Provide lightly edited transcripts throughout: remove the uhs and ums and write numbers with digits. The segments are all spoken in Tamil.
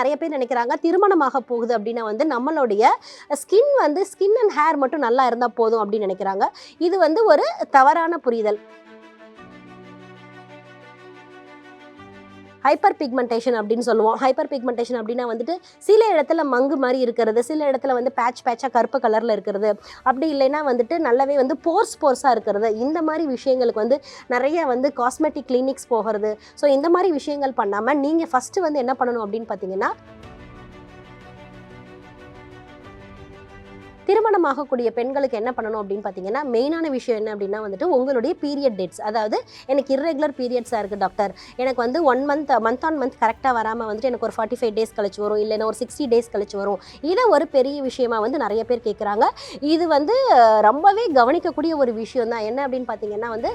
நிறைய பேர் நினைக்கிறாங்க திருமணமாக போகுது அப்படின்னா வந்து நம்மளுடைய ஸ்கின் அண்ட் ஹேர் மட்டும் நல்லா இருந்தால் போதும் அப்படின்னு நினைக்கிறாங்க. இது வந்து ஒரு தவறான புரிதல். ஹைப்பர் பிக்மெண்டேஷன் அப்படின்னு சொல்லுவோம். ஹைப்பர் பிக்மெண்டேஷன் அப்படின்னா வந்துட்டு சில இடத்துல மங்கு மாதிரி இருக்கிறது, சில இடத்துல வந்து பேட்சாக கருப்பு கலரில் இருக்கிறது, அப்படி இல்லைன்னா வந்துட்டு நல்லாவே வந்து போர்ஸாக இருக்கிறது. இந்த மாதிரி விஷயங்களுக்கு வந்து நிறைய வந்து காஸ்மெட்டிக் கிளினிக்ஸ் போகிறது. ஸோ இந்த மாதிரி விஷயங்கள் பண்ணாமல் நீங்கள் ஃபஸ்ட்டு வந்து என்ன பண்ணணும் அப்படின்னு பார்த்தீங்கன்னா, திருமணமாகக்கூடிய பெண்களுக்கு என்ன பண்ணணும் அப்படின்னு பார்த்தீங்கன்னா, மெயினான விஷயம் என்ன அப்படின்னா வந்துட்டு உங்களுடைய பீரியட் டேட்ஸ். அதாவது எனக்கு இர்ரெகுலர் பீரியட்ஸாக இருக்குது டாக்டர், எனக்கு வந்து 1 மந்த் ஆன் மந்த் கரெக்டாக வராமல் வந்துட்டு எனக்கு ஒரு 45 டேஸ் கழிச்சு வரும், இல்லைன்னா ஒரு 60 டேஸ் கழிச்சு வரும். இதை ஒரு பெரிய விஷயமா வந்து நிறைய பேர் கேட்குறாங்க. இது வந்து ரொம்பவே கவனிக்கக்கூடிய ஒரு விஷயம் தான். என்ன அப்படின்னு பார்த்தீங்கன்னா வந்து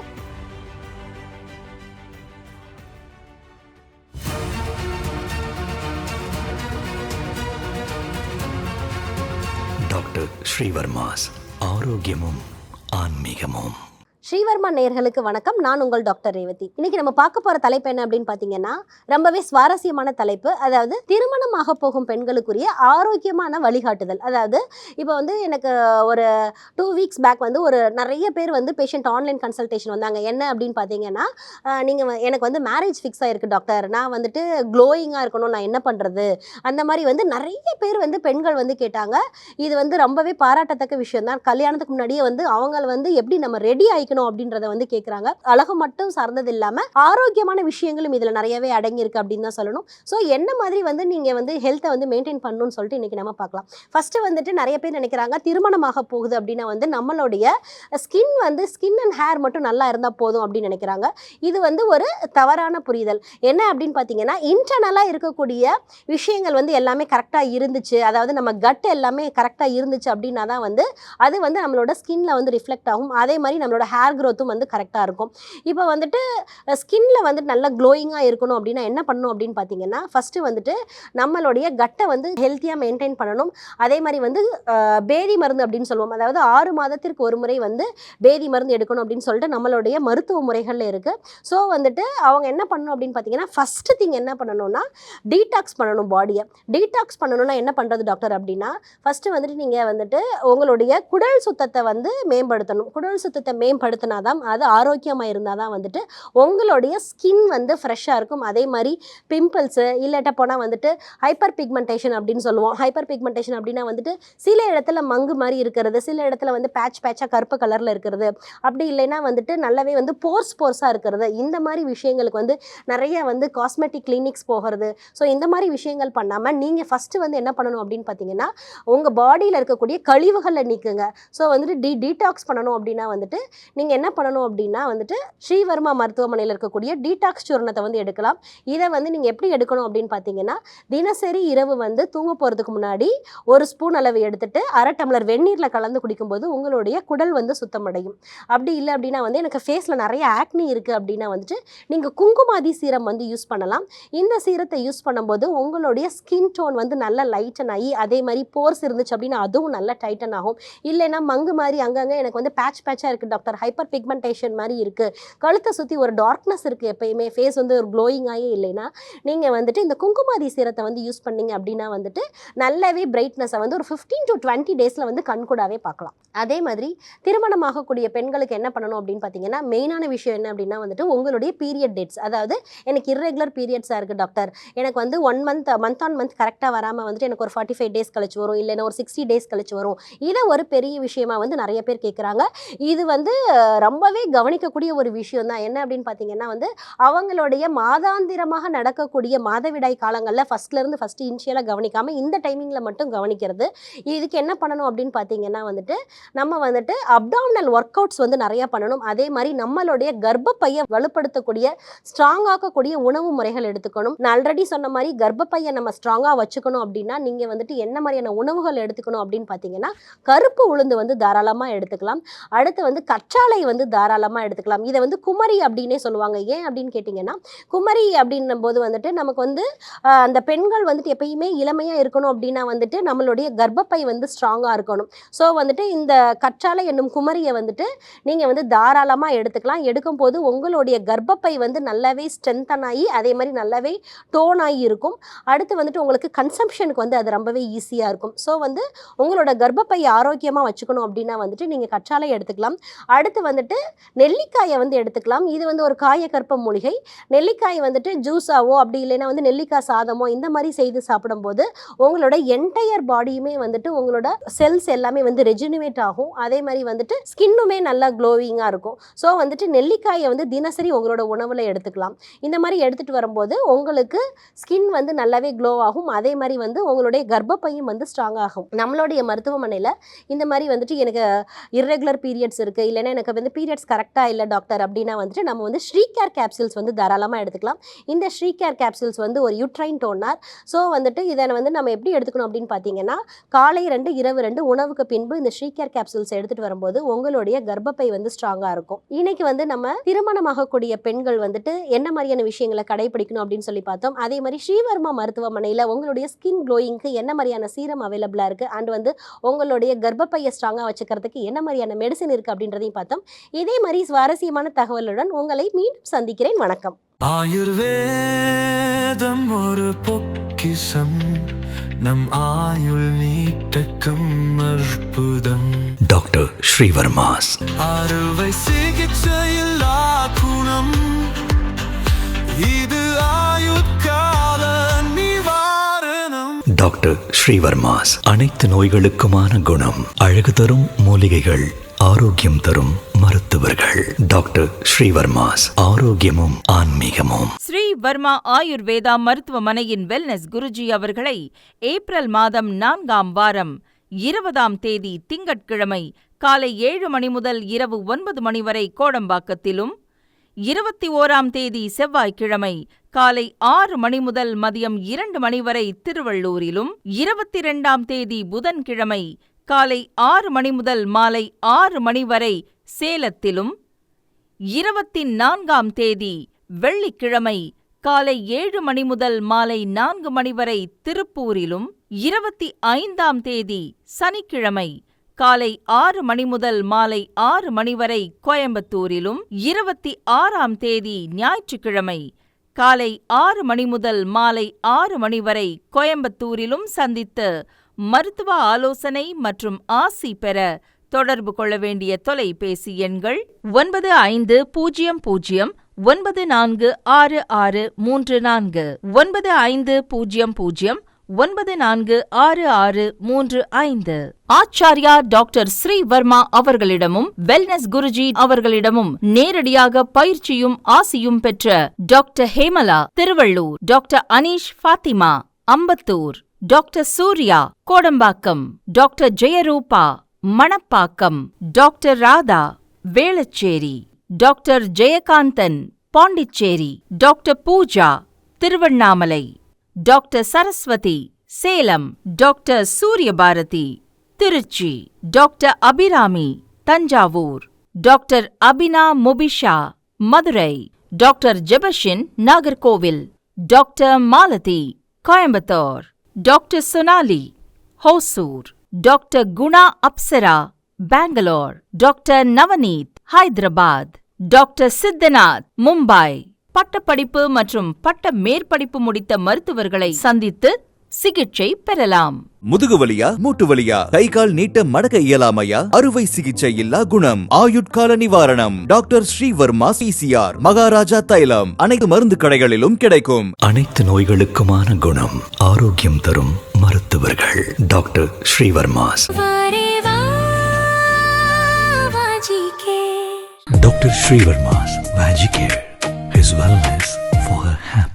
டாக்டர் ஸ்ரீவர்மாஸ் ஆரோக்கியமும் ஆன்மீகமும். ஸ்ரீவர்மா நேயர்களுக்கு வணக்கம். நான் உங்கள் டாக்டர் ரேவதி. இன்னைக்கு நம்ம பார்க்க போற தலைப்பு என்ன அப்படின்னு பார்த்தீங்கன்னா, ரொம்பவே சுவாரஸ்யமான தலைப்பு. அதாவது திருமணமாக போகும் பெண்களுக்குரிய ஆரோக்கியமான வழிகாட்டுதல். அதாவது இப்போ வந்து எனக்கு ஒரு 2 வீக்ஸ் பேக் வந்து ஒரு நிறைய பேர் வந்து பேஷண்ட் ஆன்லைன் கன்சல்டேஷன் வந்தாங்க. என்ன அப்படின்னு பார்த்தீங்கன்னா, நீங்கள் எனக்கு வந்து மேரேஜ் ஃபிக்ஸ் ஆகிருக்கு டாக்டர், நான் வந்துட்டு க்ளோயிங்காக இருக்கணும், நான் என்ன பண்ணுறது, அந்த மாதிரி வந்து நிறைய பேர் வந்து பெண்கள் வந்து கேட்டாங்க. இது வந்து ரொம்பவே பாராட்டத்தக்க விஷயம் தான். கல்யாணத்துக்கு முன்னாடியே வந்து அவங்க வந்து எப்படி நம்ம ரெடி ஆகிக்கணும் அப்படின்றத வந்து கேட்குறாங்க. அழகு மட்டும் சார்ந்தது இல்லாமல் ஆரோக்கியமான விஷயங்களும் இதில் நிறையவே அடங்கியிருக்கு அப்படின்னு தான் சொல்லணும். ஸோ என்ன மாதிரி வந்து நீங்கள் வந்து ஹெல்த்தை வந்து மெயின்டைன் பண்ணணும்னு சொல்லிட்டு இன்றைக்கி நம்ம பார்க்கலாம். ஃபஸ்ட்டு வந்துட்டு நிறைய பேர் நினைக்கிறாங்க திருமணமாக போகுது அப்படின்னா வந்து நம்மளுடைய ஸ்கின் அண்ட் ஹேர் மட்டும் நல்லா இருந்தால் போதும் அப்படின்னு நினைக்கிறாங்க. இது வந்து ஒரு தவறான புரிதல். என்ன அப்படின்னு பார்த்தீங்கன்னா, இன்டர்னலாக இருக்கக்கூடிய விஷயங்கள் வந்து எல்லாமே கரெக்டாக இருந்துச்சு, அதாவது நம்ம கட் எல்லாமே கரெக்டாக இருந்துச்சு அப்படின்னா தான் வந்து அது வந்து நம்மளோட ஸ்கின்ல வந்து ரிஃப்ளெக்ட் ஆகும். அதே மாதிரி நம்மளோட ஹேர் க்ரோத்தும் வந்து கரெக்டாக இருக்கும். இப்போ வந்துட்டு ஸ்கின்ல வந்துட்டு நல்லா க்ளோயிங்காக இருக்கணும் அப்படின்னா என்ன பண்ணணும் அப்படின்னு பார்த்தீங்கன்னா, ஃபஸ்ட்டு வந்துட்டு நம்மளுடைய கட்டை வந்து ஹெல்த்தியாக மெயின்டைன் பண்ணணும். அதே மாதிரி வந்து பேதி மருந்து அப்படின்னு சொல்லுவோம். அதாவது 6 மாதத்திற்கு ஒரு முறை வந்து பேதி மருந்து எடுக்கணும் அப்படின்னு சொல்லிட்டு நம்மளுடைய மருத்துவ முறைகளில் இருக்குது. ஸோ வந்துட்டு அவங்க என்ன பண்ணணும் அப்படின்னு பார்த்தீங்கன்னா, ஃபஸ்ட்டு திங் என்ன பண்ணணும்னா டீடாக்ஸ் பண்ணணும் பாடியை. டீடாக்ஸ் பண்ணணும்னா என்ன பண்ணுறது டாக்டர் அப்படின்னா, ஃபஸ்ட்டு வந்துட்டு நீங்கள் வந்துட்டு உங்களுடைய குடல் சுத்தத்தை வந்து மேம்படுத்தணும். குடல் சுத்தத்தை மேம்படுத்தினாதான், அது ஆரோக்கியமாக இருந்தால் தான் வந்துட்டு உங்களுடைய ஸ்கின் வந்து ஃப்ரெஷ்ஷாக இருக்கும். அதே மாதிரி பிம்பிள்ஸு இல்லாட்ட போனால் வந்துட்டு ஹைப்பர் பிக்மெண்டேஷன் அப்படின்னு சொல்லுவோம். ஹைப்பர் பிக்மெண்டேஷன் அப்படின்னா வந்துட்டு சில இடத்துல மங்கு மாதிரி இருக்கிறது, சில இடத்துல வந்து பேட்சாக கருப்பு கலரில் இருக்கிறது, அப்படி இல்லைன்னா வந்துட்டு நல்லாவே வந்து போர்ஸாக இருக்கிறது. இந்த மாதிரி விஷயங்களுக்கு வந்து நிறைய வந்து காஸ்மெட்டிக் கிளினிக்ஸ் போகிறது. ஸோ இந்த மாதிரி விஷயங்கள் பண்ணாமல் நீங்கள் ஃபஸ்ட்டு வந்து என்ன பண்ணணும் அப்படின்னு பார்த்தீங்கன்னா, உங்கள் பாடியில் இருக்கக்கூடிய கழிவுகளை நீக்குங்க. ஸோ வந்துட்டு டீடாக்ஸ் பண்ணணும் அப்படின்னா வந்துட்டு நீங்கள் என்ன பண்ணணும் அப்படின்னா வந்துட்டு ஸ்ரீவர்மா மருத்துவமனையில் இருக்கக்கூடிய டீடாக்ஸ் சூர்ணத்தை வந்து எடுக்கலாம். இதை வந்து நீங்கள் எப்படி எடுக்கணும் அப்படின்னு பார்த்தீங்கன்னா, தினசரி இரவு வந்து தூங்க போகிறதுக்கு முன்னாடி 1 ஸ்பூன் அளவு எடுத்துட்டு 1/2 டம்ளர் வெந்நீரில் கலந்து குடிக்கும்போது உங்களுடைய குடல் வந்து சுத்தமடையும். அப்படி இல்லை அப்படின்னா வந்து எனக்கு ஃபேஸில் நிறைய ஆக்னி இருக்குது அப்படின்னா வந்துட்டு நீங்கள் குங்குமாதி சீரம் வந்து யூஸ் பண்ணலாம். இந்த சீரத்தை யூஸ் பண்ணும்போது உங்களுடைய ஸ்கின் டோன் வந்து நல்லா லைட்டன் ஆகி, அதே மாதிரி போர்ஸ் இருந்துச்சு அப்படின்னா அதுவும் நல்லா டைட்டன் ஆகும். இல்லைன்னா மங்கு மாதிரி அங்கங்கே எனக்கு வந்து பேட்சாக இருக்குது டாக்டர், ஹைப்பர் பிக்மெண்டேஷன் மாதிரி இருக்குது, கழுத்தை சுற்றி ஒரு டார்க்னஸ் இருக்குது, எப்பயுமே ஃபேஸ் வந்து ஒரு க்ளோயிங்காகவே இல்லைன்னா நீங்கள் வந்துட்டு இந்த குங்குமாதி சீரத்தை வந்து யூஸ் பண்ணிங்க அப்படின்னா வந்துட்டு நல்லாவே பிரைட்னஸை வந்து ஒரு 15 to 20 டேஸில் வந்து கண்கூடாவே பார்க்கலாம். அதே மாதிரி திருமணமாகக்கூடிய பெண்களுக்கு என்ன பண்ணணும் அப்படின்னு பார்த்தீங்கன்னா, மெயினான விஷயம் என்ன அப்படின்னா வந்துட்டு உங்களுடைய பீரியட் டேட்ஸ். அதாவது எனக்கு இர்ரெகுலர் பீரியட்ஸாக இருக்குது டாக்டர், எனக்கு வந்து 1 மந்த் ஆன் மந்த் கரெக்டாக வராமல் வந்துட்டு எனக்கு ஒரு 45 டேஸ் கழிச்சு வரும், இல்லைன்னா ஒரு 60 டேஸ் கழிச்சு வரும். இதை ஒரு பெரிய விஷயமா வந்து நிறைய பேர் கேட்குறாங்க. இது வந்து ரொம்பவே கவனிக்கக்கூடிய ஒரு விஷயம் தான். என்ன அப்படின்னு பார்த்தீங்கன்னா வந்து அவங்களுடைய மாதாந்திரமாக நடக்கக்கூடிய மாதவிடாய் காலங்களில் ஃபஸ்ட்டு இனிஷியலாக கவனிக்காமல் இந்த டைமிங்கில் மட்டும் கவனிக்கிறது. இதுக்கு என்ன பண்ணணும் அப்படின்னு பார்த்தீங்கன்னா வந்துட்டு நம்ம வந்துட்டு அப்டாமினல் ஒர்க் அவுட்ஸ் வந்து நிறையா பண்ணணும். அதே மாதிரி நம்மளுடைய கர்ப்பப்பையை வலுப்படுத்தக்கூடிய ஸ்ட்ராங் ஆக்கக்கூடிய உணவு முறைகள் எடுத்துக்கணும். நான் ஆல்ரெடி சொன்ன மாதிரி கர்ப்பப்பையை நம்ம ஸ்ட்ராங்காக வச்சுக்கணும் அப்படின்னா நீங்கள் வந்துட்டு என்ன மாதிரியான உணவுகள் எடுத்துக்கணும் அப்படின்னு பார்த்தீங்கன்னா, கருப்பு உளுந்து வந்து தாராளமாக எடுத்துக்கலாம். அடுத்து வந்து கற்றாழை கற்றாழை வந்து தாராளமாக எடுத்துக்கலாம். இதை வந்து குமரி அப்படின்னே சொல்லுவாங்க. ஏன் அப்படின்னு கேட்டிங்கன்னா, குமரி அப்படின்னும் போது வந்துட்டு நமக்கு வந்து அந்த பெண்கள் வந்துட்டு எப்பயுமே இளமையாக இருக்கணும் அப்படின்னா வந்துட்டு நம்மளுடைய கர்ப்பப்பை வந்து ஸ்ட்ராங்காக இருக்கணும். ஸோ வந்துட்டு இந்த கற்றாழை என்னும் குமரியை வந்துட்டு நீங்கள் வந்து தாராளமாக எடுத்துக்கலாம். எடுக்கும்போது உங்களுடைய கர்ப்பப்பை வந்து நல்லாவே ஸ்ட்ரென்தன் ஆகி அதே மாதிரி நல்லாவே டோன் ஆகி இருக்கும். அடுத்து வந்துட்டு உங்களுக்கு கன்சம்ஷனுக்கு வந்து அது ரொம்பவே ஈஸியாக இருக்கும். ஸோ வந்து உங்களோட கர்ப்பப்பை ஆரோக்கியமாக வச்சுக்கணும் அப்படின்னா வந்துட்டு நீங்கள் கற்றாழை எடுத்துக்கலாம். அடுத்து வந்துட்டு நெல்லிக்காயை வந்து எடுத்துக்கலாம். இது வந்து ஒரு காயகற்ப மூலிகை. நெல்லிக்காய் வந்துட்டு ஜூஸாவோ அப்படி இல்லைன்னா வந்து நெல்லிக்காய் சாதமோ இந்த மாதிரி செய்து சாப்பிடும்போது உங்களோட என்டையர் பாடியுமே வந்துட்டு உங்களோட செல்ஸ் எல்லாமே வந்து ரெஜினுவேட் ஆகும். அதே மாதிரி வந்துட்டு ஸ்கின்னுமே நல்லா க்ளோவிங்காக இருக்கும். ஸோ வந்துட்டு நெல்லிக்காயை வந்து தினசரி உங்களோட உணவில் எடுத்துக்கலாம். இந்த மாதிரி எடுத்துகிட்டு வரும்போது உங்களுக்கு ஸ்கின் வந்து நல்லாவே க்ளோ ஆகும். அதே மாதிரி வந்து உங்களுடைய கர்ப்பப்பையும் வந்து ஸ்ட்ராங் ஆகும். நம்மளுடைய மருத்துவமனையில் இந்த மாதிரி வந்துட்டு எனக்கு இர்ரெகுலர் பீரியட்ஸ் இருக்குது, இல்லைன்னா எனக்கு வந்து பீரியட்ஸ் கரெக்டாக இல்லை டாக்டர் அப்படின்னா வந்துட்டு நம்ம வந்து ஸ்ரீகேர் கேப்சூல்ஸ் வந்து தாராளமாக எடுத்துக்கலாம். இந்த ஸ்ரீகேர் கேப்சூல்ஸ் வந்து ஒரு யூட்ரைன் டோனர். ஸோ வந்துட்டு இதை வந்து நம்ம எப்படி எடுத்துக்கணும் அப்படின்னு பார்த்தீங்கன்னா, காலை 2 இரவு 2 உணவுக்கு பின்பு இந்த ஸ்ரீகேர் கேப்சூல்ஸ் எடுத்துகிட்டு வரும்போது உங்களுடைய கர்ப்பப்பை வந்து ஸ்ட்ராங்காக இருக்கும். இன்னைக்கு வந்து நம்ம திருமணமாகக்கூடிய பெண்கள் வந்துட்டு என்ன மாதிரியான விஷயங்களை கடைபிடிக்கணும் அப்படின்னு சொல்லி பார்த்தோம். அதே மாதிரி ஸ்ரீவர்மா மருத்துவமனையில் உங்களுடைய ஸ்கின் க்ளோயிங்க்கு என்ன மாதிரியான சீரம் அவைலபிளாக இருக்குது அண்ட் வந்து உங்களுடைய கர்ப்பப்பையை ஸ்ட்ராங்காக வச்சுக்கிறதுக்கு என்ன மாதிரியான மெடிசன் இருக்குது அப்படின்றதையும் பார்த்தோம். இதே மாதிரி சுவாரஸ்யமான தகவலுடன் உங்களை மீண்டும் சந்திக்கிறேன். வணக்கம். ஆயுர்வேதம் ஒரு பொக்கிஷம், நம் ஆயுள் நீட்டக்கும் அற்புதம். டாக்டர் ஸ்ரீவர்மாஸ் அறுவை சிகிச்சையில்லா குணம், இது ஆயுட்கால நிவாரணம். டாக்டர் ஸ்ரீவர்மாஸ் அனைத்து நோய்களுக்குமான குணம், அழகு தரும் மூலிகைகள், ஆரோக்கியம் தரும் மருத்துவர்கள். டாக்டர் ஸ்ரீவர்மாஸ் ஆரோக்கியமும் ஆன்மீகமும். ஸ்ரீவர்மா ஆயுர்வேதா மருத்துவமனையின் வெல்னஸ் குருஜி அவர்களை ஏப்ரல் மாதம் 4ஆம் வாரம் 20ஆம் தேதி திங்கட்கிழமை காலை 7 மணி முதல் இரவு 9 மணி வரை கோடம்பாக்கத்திலும், 21ஆம் தேதி செவ்வாய்க்கிழமை காலை 6 மணி முதல் மதியம் 2 மணி வரை திருவள்ளூரிலும், 22ஆம் தேதி புதன்கிழமை காலை 6 மணி முதல் மாலை 6 மணி வரை சேலத்திலும், 24ஆம் தேதி வெள்ளிக்கிழமை காலை 7 மணி முதல் மாலை 4 மணி வரை திருப்பூரிலும், 25ஆம் தேதி சனிக்கிழமை காலை 6 மணி முதல் மாலை 6 மணி வரை கோயம்புத்தூரிலும், 26ஆம் தேதி ஞாயிற்றுக்கிழமை காலை 6 மணி முதல் மாலை 6 மணி வரை கோயம்புத்தூரிலும் சந்தித்து மருத்துவ ஆலோசனை மற்றும் ஆசி பெற தொடர்பு கொள்ள வேண்டிய தொலைபேசி எண்கள் 9500946634, 9500946635. ஆச்சார்யா டாக்டர் ஸ்ரீவர்மா அவர்களிடமும் வெல்னஸ் குருஜி அவர்களிடமும் நேரடியாக பயிற்சியும் ஆசியும் பெற்ற doctor Hemala Thiruvallur, doctor Aneesh Fathima Ambattur, doctor Surya Kodambakkam, doctor Jayarupa Manapakkam, doctor Radha Velachery, doctor Jayakanthan Pondicherry, doctor Pooja Thiruvannamalai, doctor Saraswathi Salem, doctor Suryabharathi Trichy, doctor Abirami Thanjavur, doctor Abina Mubisha Madurai, doctor Jebashin Nagercoil, doctor Malathi Coimbatore, doctor Sonali Hosur, doctor Guna Apsara Bangalore, doctor Navneeth Hyderabad, doctor Siddhanath Mumbai. பட்டப்படிப்பு மற்றும் பட்ட மேற்படிப்பு முடித்த மருத்துவர்களை சந்தித்து சிகிச்சை பெறலாம். முதுகு வலியா, மூட்டு வலியா, கை கால் நீட்ட மடக்க இயலாமையா, அறுவை சிகிச்சை இல்லா குணம், ஆயுட்கால நிவாரணம். டாக்டர் ஸ்ரீவர்மா PCR, மகாராஜா தைலம் அனைத்து மருந்து கடைகளிலும் கிடைக்கும். அனைத்து நோய்களுக்குமான குணம், ஆரோக்கியம் தரும் மருத்துவர்கள். Doctor Srivarma's. Doctor Srivarma's Vajicare, his wellness for her happiness.